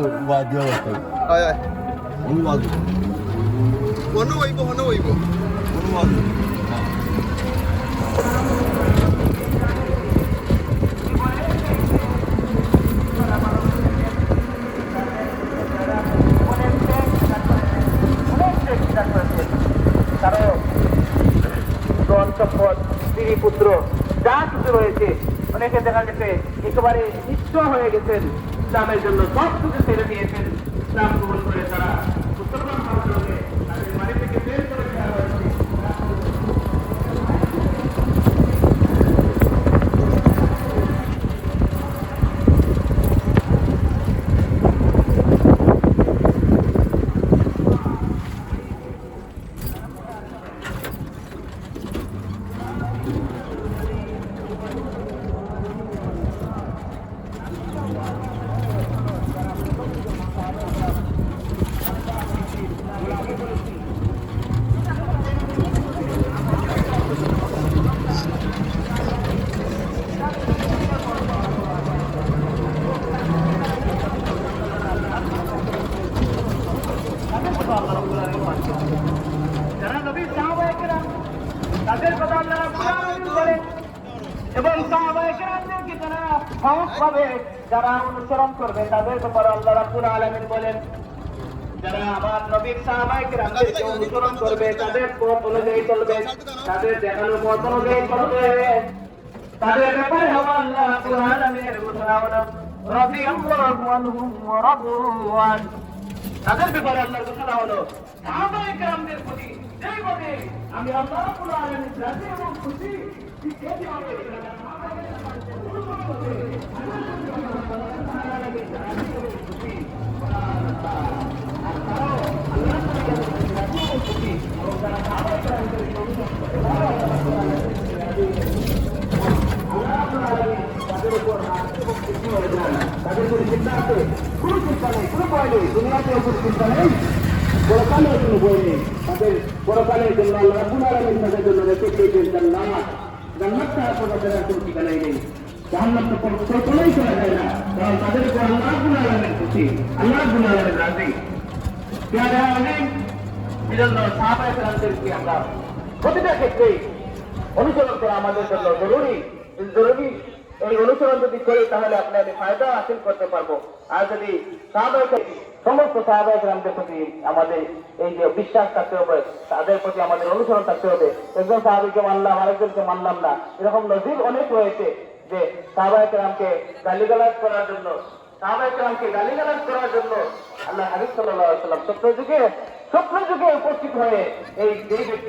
wadi wadi. Ay. Onu wadi. Hono hইব. Onu wadi. কারণ ধন সম্পদ স্ত্রী পুত্র যা কিছু রয়েছে অনেকে দেখা গেছে একেবারে নিঃস্ব হয়ে গেছেন ইসলামের জন্য সব কিছু ছেড়ে দিয়েছেন ইসলাম কবুল করে তারা মুসলমান হওয়ার জন্য তাদের বাড়ি থেকে বের করে দেওয়া হয়েছে। যারা নবীর সাহাবায়ে কেরাম তাদের কথা আল্লাহ রাব্বুল আলামিন বলেন এবং সাহাবায়ে কেরামদেরকে যারা সহজভাবে যারা অনুসরণ করবে তাদের ব্যাপারে আল্লাহ রাব্বুল আলামিন বলেন যারা আমার নবীর সাহাবায়ে কেরামদেরকে অনুসরণ করবে তাদের পথ অনুযায়ী চলবে তাদের দেখানো পথ অনুযায়ী চলবে তাদের ব্যাপারে আল্লাহ রাব্বুল আলামিনের ঘোষণা হলো রাদিয়াল্লাহু আনহুম ওয়া রাদু আন তাদের ব্যাপারে আল্লাহর ঘোষণা হলো সাহাবায়ে কেরামদের প্রতি যেইভাবে আমি আল্লাহ রাব্বুল আলামিন রাজি এবং খুশি ঠিক এইভাবে সাহাবায়ে কেরামদের অনুসরণ করবে তাদের উপর তাদের কোনো চিন্তা আছে কোনো চিন্তা নেই কোনো ভয় নেই দুনিয়াতে কোনো চিন্তা নেই পরকালের কোনো ভয় নেই তাদের পরকালের জন্য আল্লাহ রাব্বুল আলামিন তাদের জন্য রেখে দিয়েছেন জান্নাত জান্নাত ছাড়া কোনো জায়গার কোনো ঠিকানাই নেই জাহান্নাম তো কল্পনাই করা যায় না কারণ তাদের উপর আল্লাহ রাব্বুল আলামিন খুশি আল্লাহ রাব্বুল আলামিন রাজি পেয়ারা অনেক এজন্য সাহাবায়ে কেরামদেরকে আমরা প্রতিটা ক্ষেত্রেই অনুসরণ করা আমাদের জন্য জরুরি এই অনুসরণ যদি করি তাহলে আপনি ফায়দা হাসিল করতে পারবো আর যদি সমস্ত সাহাবায়ে কেরামদের প্রতি আমাদের এই যে বিশ্বাস থাকতে হবে তাদের প্রতি আমাদের অনুসরণ থাকতে হবে একজন সাহাবীকে মানলাম আরেকজনকে মানলাম না এরকম নজির অনেক রয়েছে যে সাহাবায়ে কেরামকে গালিগালাজ করার জন্য আল্লাহ হাবিব সাল্লাল্লাহু আলাইহি ওয়াসাল্লাম স্বপ্ন যুগে উপস্থিত হয়ে এই ব্যক্তি